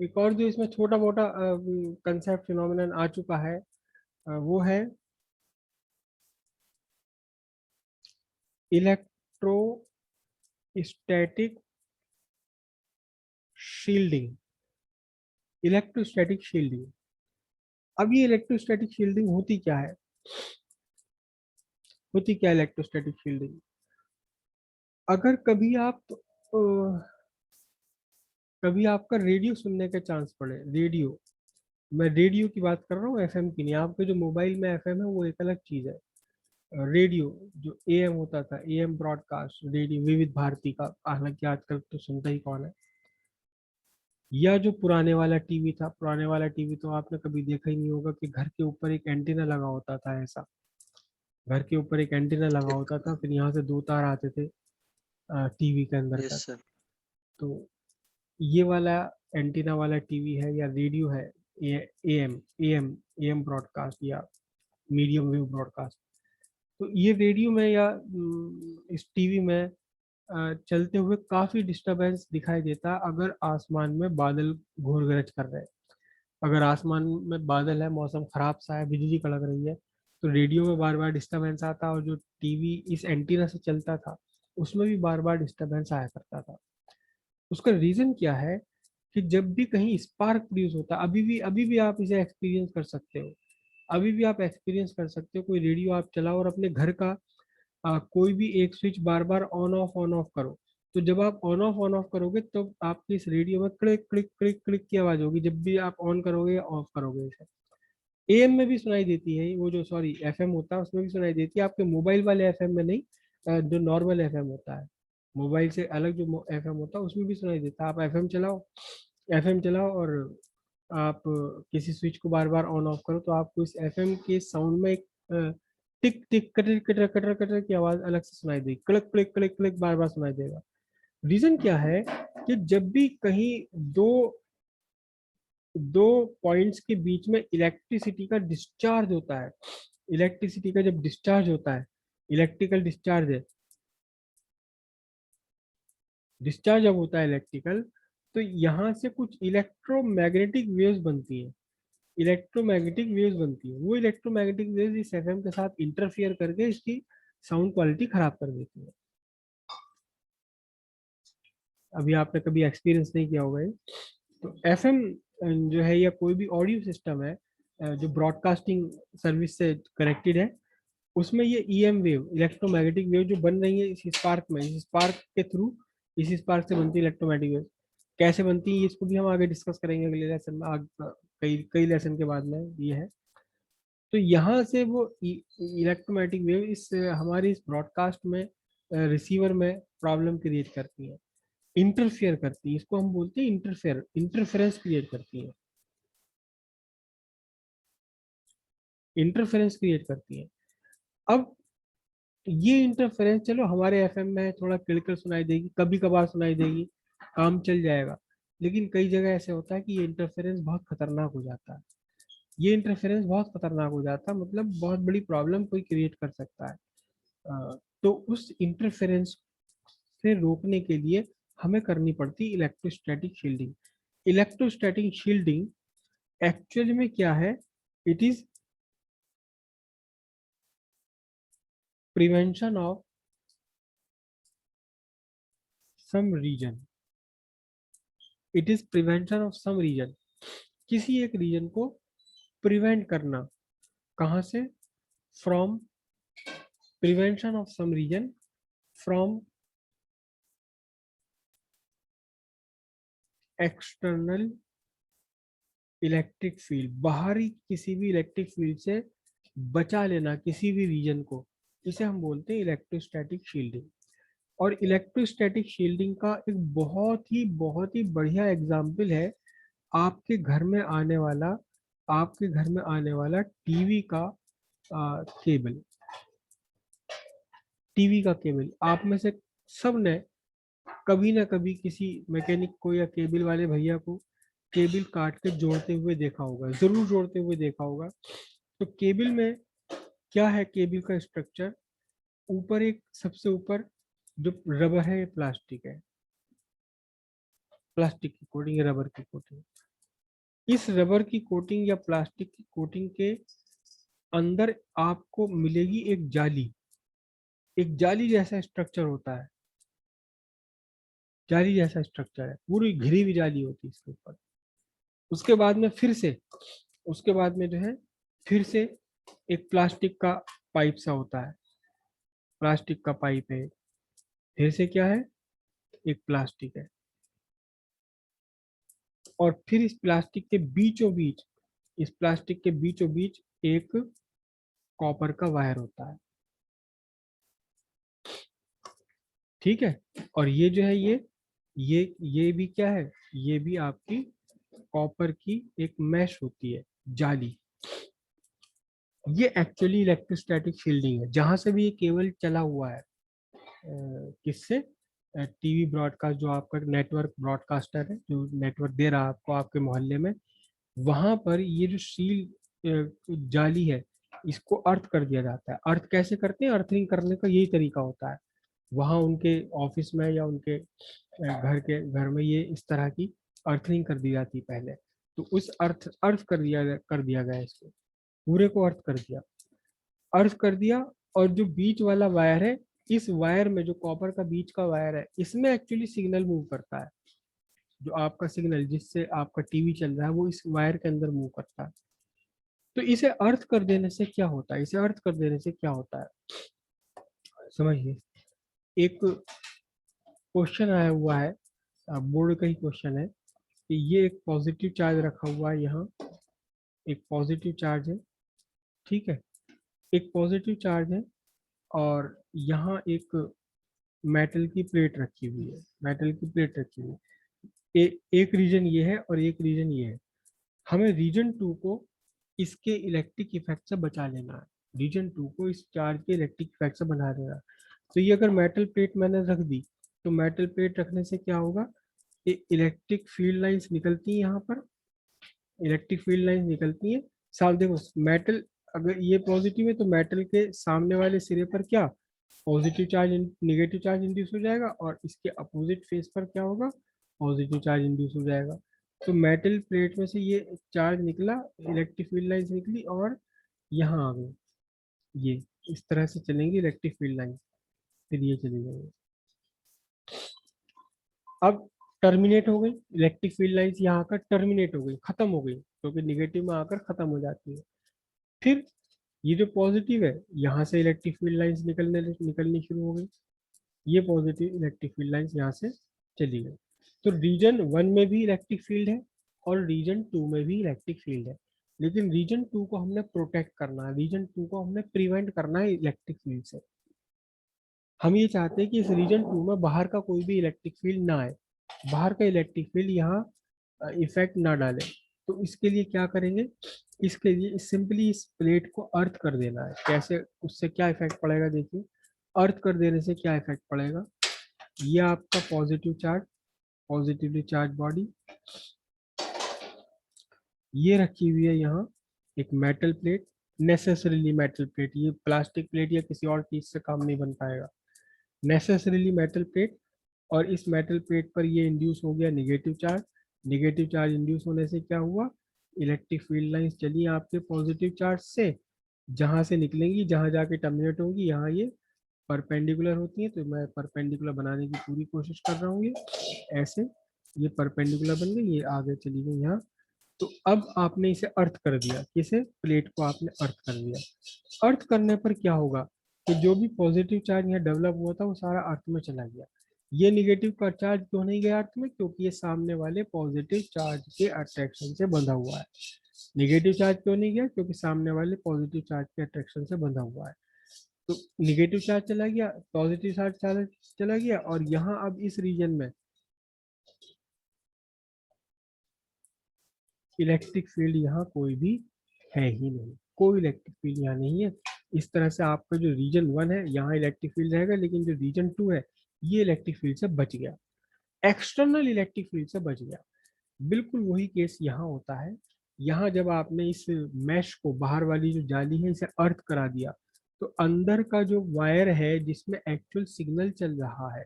एक और जो इसमें छोटा मोटा कंसेप्ट फिनोमिनन आ चुका है, वो है इलेक्ट्रोस्टैटिक शील्डिंग। इलेक्ट्रोस्टैटिक शील्डिंग, अब ये इलेक्ट्रोस्टैटिक शील्डिंग होती क्या है? होती क्या इलेक्ट्रोस्टैटिक शील्डिंग? अगर कभी आप कभी आपका रेडियो सुनने का चांस पड़े, रेडियो, मैं रेडियो की बात कर रहा हूँ, एफएम की नहीं। आपके जो मोबाइल में एफएम है वो एक अलग चीज है। रेडियो जो एएम होता था, एएम ब्रॉडकास्ट रेडियो, विविध भारती का, हालांकि आजकल तो सुनता ही कौन है। या जो पुराने वाला टीवी था, पुराने वाला टीवी तो आपने कभी देखा ही नहीं होगा कि घर के ऊपर एक एंटीना लगा होता था ऐसा। घर के ऊपर एक एंटीना लगा ठीक। होता था, फिर यहाँ से दो तार आते थे टीवी के अंदर यस तक। सर। तो ये वाला एंटीना वाला टीवी है या रेडियो है, एएम एएम एएम ब्रॉडकास्ट या मीडियम वेव ब्रॉडकास्ट। तो ये रेडियो में या इस टीवी में चलते हुए काफी डिस्टरबेंस दिखाई देता है अगर आसमान में बादल घोर गरज कर रहे हैं। अगर आसमान में बादल है, मौसम खराब सा है, बिजली कड़क रही है, तो रेडियो में बार बार डिस्टरबेंस आता, और जो टीवी इस एंटीना से चलता था उसमें भी बार बार डिस्टरबेंस आया करता था। उसका रीजन क्या है? कि जब भी कहीं स्पार्क प्रोड्यूस होता है, अभी भी आप इसे एक्सपीरियंस कर सकते हो। अभी भी आप एक्सपीरियंस कर सकते हो, कोई रेडियो आप चलाओ और अपने घर का कोई भी एक switch bar bar on off करो। तो जब आप ऑन ऑफ करोगे तो आपके इस रेडियो में क्लिक क्लिक क्लिक क्लिक की आवाज होगी, जब भी आप ऑन करोगे या ऑफ करोगे इसे। एएम में भी सुनाई देती है वो, जो सॉरी एफएम होता है उसमें भी सुनाई देती है, आपके मोबाइल वाले एफएम में नहीं। जो नॉर्मल एफएम होता है, मोबाइल से अलग जो एफएम होता है उसमें भी सुनाई देता है। आप एफएम चलाओ, एफएम चलाओ और आप किसी स्विच को बार बार ऑन ऑफ करो तो आपको इस एफएम के साउंड में एक टिक टिक कटर कटर कटर कटर की आवाज अलग से सुनाई देगी, क्लिक क्लिक क्लिक क्लिक बार बार सुनाई देगा। रीजन क्या है? कि जब भी कहीं दो दो पॉइंट्स के बीच में इलेक्ट्रिसिटी का डिस्चार्ज होता है, इलेक्ट्रिसिटी का जब डिस्चार्ज होता है, इलेक्ट्रिकल डिस्चार्ज है, डिस्चार्ज जब होता है इलेक्ट्रिकल, तो यहाँ से कुछ इलेक्ट्रोमैग्नेटिक वेव्स बनती है। इलेक्ट्रोमैग्नेटिक वेव्स बनती है, वो इलेक्ट्रोमैग्नेटिक वेव्स इस एफएम के साथ इंटरफियर करके इसकी साउंड क्वालिटी खराब कर देती है। अभी आपने कभी एक्सपीरियंस नहीं किया होगा ये। तो एफएम जो है या कोई भी ऑडियो सिस्टम है जो ब्रॉडकास्टिंग सर्विस से कनेक्टेड है, उसमें ये ईएम वेव, इलेक्ट्रोमैग्नेटिक वेव जो बन रही है इस स्पार्क में, इस स्पार्क के थ्रू, इस स्पार्क से बनती है इलेक्ट्रोमैग्नेटिक वेव। कैसे बनती है इसको भी हम आगे डिस्कस करेंगे अगले लेसन में, कई कई लेसन के बाद में ये है। तो यहाँ से वो इलेक्ट्रोमैग्नेटिक वेव इस हमारी इस ब्रॉडकास्ट में रिसीवर में प्रॉब्लम क्रिएट करती है, इंटरफेयर करती है, इसको हम बोलते हैं इंटरफेयर, इंटरफेरेंस क्रिएट करती है, इंटरफेरेंस क्रिएट करती है। अब ये इंटरफेरेंस चलो हमारे एफएम में थोड़ा क्लिकर सुनाई देगी, कभी कभार सुनाई देगी, काम चल जाएगा। लेकिन कई जगह ऐसे होता है कि ये इंटरफेरेंस बहुत खतरनाक हो जाता है। ये इंटरफेरेंस बहुत खतरनाक हो जाता है, मतलब बहुत बड़ी प्रॉब्लम कोई क्रिएट कर सकता है। तो उस इंटरफेरेंस से रोकने के लिए हमें करनी पड़ती electrostatic shielding. Electrostatic shielding actually में क्या है? It is prevention of some region, it is prevention of some region, किसी एक रीजन को प्रिवेंट करना। कहाँ से? From, prevention of some region from external electric field, बाहरी किसी भी इलेक्ट्रिक फील्ड से बचा लेना किसी भी रीजन को, इसे हम बोलते हैं इलेक्ट्रोस्टैटिक शील्डिंग। और इलेक्ट्रोस्टैटिक शील्डिंग का एक बहुत ही बढ़िया एग्जाम्पल है आपके घर में आने वाला, आपके घर में आने वाला टीवी का केबल। टीवी का केबल, आप में से सब ने कभी ना कभी किसी मैकेनिक को या केबल वाले भैया को केबल काट के जोड़ते हुए देखा होगा, जरूर जोड़ते हुए देखा होगा। तो केबल में क्या है? केबल का स्ट्रक्चर, ऊपर एक सबसे ऊपर जो रबर है, प्लास्टिक है, प्लास्टिक की कोटिंग, रबर की कोटिंग। इस रबर की कोटिंग या प्लास्टिक की कोटिंग के अंदर आपको मिलेगी एक जाली जैसा स्ट्रक्चर होता है, जाली जैसा स्ट्रक्चर है, पूरी घिरी हुई जाली होती है इसके ऊपर। उसके बाद में फिर से, उसके बाद में जो है फिर से एक प्लास्टिक का पाइप सा होता है, प्लास्टिक का पाइप है, फिर से क्या है, एक प्लास्टिक है, और फिर इस प्लास्टिक के बीचों बीच, इस प्लास्टिक के बीचों बीच एक कॉपर का वायर होता है, ठीक है। और ये जो है ये भी क्या है, ये भी आपकी कॉपर की एक मैश होती है, जाली। ये एक्चुअली इलेक्ट्रोस्टैटिक फील्डिंग है, जहां से भी ये केबल चला हुआ है, किससे, टीवी ब्रॉडकास्ट, जो आपका नेटवर्क ब्रॉडकास्टर है जो नेटवर्क दे रहा है आपको आपके मोहल्ले में, वहां पर ये जो जाली है, इसको अर्थ कर दिया जाता है। अर्थ कैसे करते हैं, अर्थिंग करने का यही तरीका होता है। वहां उनके ऑफिस में या उनके घर में ये इस तरह की अर्थिंग कर दी जाती पहले। तो उस अर्थ कर दिया गया इसको, पूरे को अर्थ कर दिया, अर्थ कर दिया। और जो बीच वाला वायर है, इस वायर में जो कॉपर का बीच का वायर है, इसमें एक्चुअली सिग्नल मूव करता है। जो आपका सिग्नल जिससे आपका टीवी चल रहा है, वो इस वायर के अंदर मूव करता है। तो इसे अर्थ कर देने से क्या होता है, इसे अर्थ कर देने से क्या होता है, समझिए। एक क्वेश्चन आया हुआ है, बोर्ड का ही क्वेश्चन है, कि ये एक पॉजिटिव चार्ज रखा हुआ है यहाँ, एक पॉजिटिव चार्ज है, ठीक है, एक पॉजिटिव चार्ज है, और यहाँ एक मेटल की प्लेट रखी हुई है, मेटल की प्लेट रखी हुई है। एक रीजन ये है और एक रीजन ये है। हमें रीजन टू को इसके इलेक्ट्रिक इफेक्ट से बचा लेना है, रीजन टू को इस चार्ज के इलेक्ट्रिक इफेक्ट से बना देना है। तो ये अगर मेटल प्लेट मैंने रख दी, तो मेटल प्लेट रखने से क्या होगा, ये इलेक्ट्रिक फील्ड लाइंस निकलती है यहाँ पर, इलेक्ट्रिक फील्ड लाइंस निकलती है। साथ देखो, मेटल अगर ये पॉजिटिव है तो मेटल के सामने वाले सिरे पर क्या, positive charge, negative charge induce हो जाएगा, और इसके अपोजिट फेस पर क्या होगा, पॉजिटिव चार्ज इंड्यूस हो जाएगा। तो मेटल प्लेट में से ये चार्ज निकला, इलेक्ट्रिक फील्ड लाइंस निकली, और यहाँ आ गई, ये इस तरह से चलेंगी इलेक्ट्रिक फील्ड लाइन, फिर ये चली जाएगी। अब टर्मिनेट हो गई इलेक्ट्रिक फील्ड लाइंस, यहाँ आकर टर्मिनेट हो गई, खत्म हो गई, क्योंकि निगेटिव में आकर खत्म हो जाती है। फिर ये जो पॉजिटिव है, यहाँ से इलेक्ट्रिक फील्ड लाइंस निकलनी शुरू हो गई, ये पॉजिटिव इलेक्ट्रिक फील्ड लाइंस यहाँ से चली गई। तो रीजन वन में भी इलेक्ट्रिक फील्ड है और रीजन टू में भी इलेक्ट्रिक फील्ड है, लेकिन रीजन टू को हमने प्रोटेक्ट करना है, रीजन टू को हमने प्रिवेंट करना है इलेक्ट्रिक फील्ड से। हम ये चाहते हैं कि इस रीजन टू में बाहर का कोई भी इलेक्ट्रिक फील्ड ना आए, बाहर का इलेक्ट्रिक फील्ड यहाँ इफेक्ट ना डाले। तो इसके लिए क्या करेंगे, इसके लिए सिंपली इस प्लेट को अर्थ कर देना है। कैसे, उससे क्या इफेक्ट पड़ेगा, देखिए, अर्थ कर देने से क्या इफेक्ट पड़ेगा। ये आपका positive charge, positively charge body, ये रखी हुई है यहाँ एक metal plate, necessarily metal plate, ये प्लास्टिक प्लेट या किसी और चीज से काम नहीं बन पाएगा, नेसेसरीली मेटल प्लेट। और इस मेटल प्लेट पर ये इंड्यूस हो गया negative charge, negative charge induce होने से क्या हुआ, इलेक्ट्रिक फील्ड लाइंस चली आपके पॉजिटिव चार्ज से, जहां से निकलेंगी, जहां जाके टर्मिनेट होंगी, यहाँ ये परपेंडिकुलर होती है। तो मैं परपेंडिकुलर बनाने की पूरी कोशिश कर रहा हूँ, ये ऐसे, ये परपेंडिकुलर बन गई, ये आगे चली गई यहाँ। तो अब आपने इसे अर्थ कर दिया, किसे, प्लेट को आपने अर्थ कर दिया। अर्थ करने पर क्या होगा, कि जो भी पॉजिटिव चार्ज यहाँ डेवलप हुआ था वो सारा अर्थ में चला गया। ये निगेटिव का चार्ज क्यों नहीं गया अर्थ में, क्योंकि ये सामने वाले पॉजिटिव चार्ज के अट्रैक्शन से बंधा हुआ है। निगेटिव चार्ज क्यों नहीं गया, क्योंकि सामने वाले पॉजिटिव चार्ज के अट्रैक्शन से बंधा हुआ है। तो निगेटिव चार्ज चला गया, पॉजिटिव चार्ज चला गया, और यहाँ अब इस रीजन में इलेक्ट्रिक फील्ड यहाँ कोई भी है ही नहीं, कोई इलेक्ट्रिक फील्ड यहाँ नहीं है। इस तरह से आपका जो रीजन वन है यहाँ इलेक्ट्रिक फील्ड रहेगा, लेकिन जो रीजन टू है ये इलेक्ट्रिक फील्ड से बच गया, एक्सटर्नल इलेक्ट्रिक फील्ड से बच गया। बिल्कुल वही केस यहाँ होता है। यहाँ जब आपने इस मैश को, बाहर वाली जो जाली है, इसे अर्थ करा दिया, तो अंदर का जो वायर है जिसमें एक्चुअल सिग्नल चल रहा है,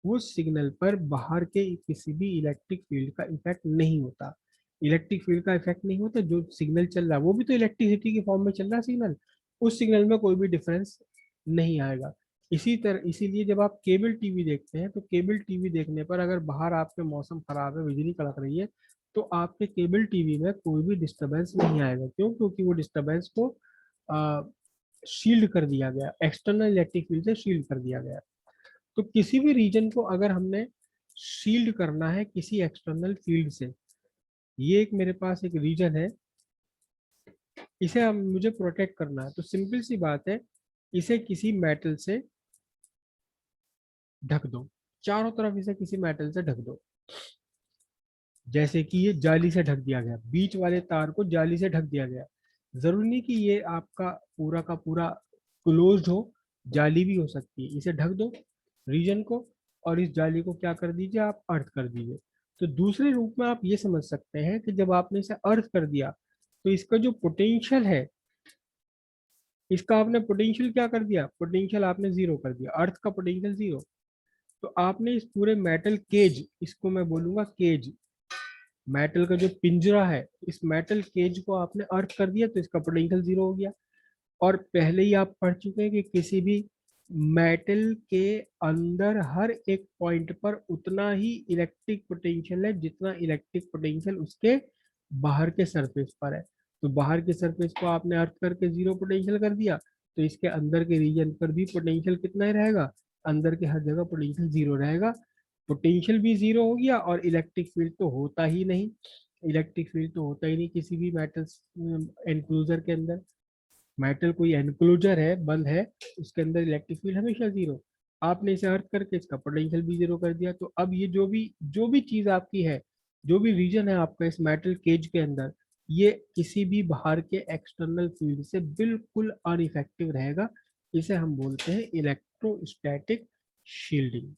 वो सिग्नल पर बाहर के किसी भी इलेक्ट्रिक फील्ड का इफेक्ट नहीं होता। इलेक्ट्रिक फील्ड का इफेक्ट नहीं होता, जो सिग्नल चल रहा है वो भी तो इलेक्ट्रिसिटी के फॉर्म में चल रहा है सिग्नल, उस सिग्नल में कोई भी डिफरेंस नहीं आएगा। इसी तरह इसीलिए जब आप केबल टीवी देखते हैं तो केबल टीवी देखने पर अगर बाहर आपके मौसम खराब है, बिजली कड़क रही है, तो आपके केबल टीवी में कोई भी डिस्टरबेंस नहीं आएगा। क्यों? क्योंकि वो डिस्टरबेंस को शील्ड कर दिया गया, एक्सटर्नल इलेक्ट्रिक फील्ड से शील्ड कर दिया गया। तो किसी भी रीजन को अगर हमने शील्ड करना है किसी एक्सटर्नल फील्ड से, ये एक मेरे पास एक रीजन है, इसे हम मुझे प्रोटेक्ट करना है, तो सिंपल सी बात है, इसे किसी मेटल से ढक दो, चारों तरफ इसे किसी मेटल से ढक दो। जैसे कि ये जाली से ढक दिया गया, बीच वाले तार को जाली से ढक दिया गया। जरूरी नहीं कि ये आपका पूरा का पूरा क्लोज्ड हो, जाली भी हो सकती है। इसे ढक दो रीजन को, और इस जाली को क्या कर दीजिए, आप अर्थ कर दीजिए। तो दूसरे रूप में आप ये समझ सकते हैं कि जब आपने इसे अर्थ कर दिया तो इसका जो पोटेंशियल है, इसका आपने पोटेंशियल क्या कर दिया, पोटेंशियल आपने जीरो कर दिया, अर्थ का पोटेंशियल जीरो। तो आपने इस पूरे मेटल केज, इसको मैं बोलूंगा केज, मेटल का जो पिंजरा है, इस मेटल केज को आपने अर्थ कर दिया तो इसका पोटेंशियल जीरो हो गया। और पहले ही आप पढ़ चुके हैं कि किसी भी मेटल के अंदर हर एक पॉइंट पर उतना ही इलेक्ट्रिक पोटेंशियल है जितना इलेक्ट्रिक पोटेंशियल उसके बाहर के सरफेस पर है। तो बाहर के सरफेस को आपने अर्थ करके जीरो पोटेंशियल कर दिया, तो इसके अंदर के रीजन पर भी पोटेंशियल कितना ही रहेगा, अंदर के हर जगह पोटेंशियल जीरो रहेगा। पोटेंशियल भी जीरो हो गया और इलेक्ट्रिक फील्ड तो होता ही नहीं, इलेक्ट्रिक फील्ड तो होता ही नहीं किसी भी मेटल एनक्लोजर के अंदर। मेटल कोई एनक्लोजर है, बंद है, उसके अंदर इलेक्ट्रिक फील्ड हमेशा जीरो। आपने इसे अर्थ करके इसका पोटेंशियल भी जीरो कर दिया। तो अब ये जो भी चीज आपकी है, जो भी रीजन है आपका इस मेटल केज के अंदर, ये किसी भी बाहर के एक्सटर्नल फील्ड से बिल्कुल अनइफेक्टिव रहेगा। इसे हम बोलते हैं इलेक्ट्रोस्टैटिक शील्डिंग।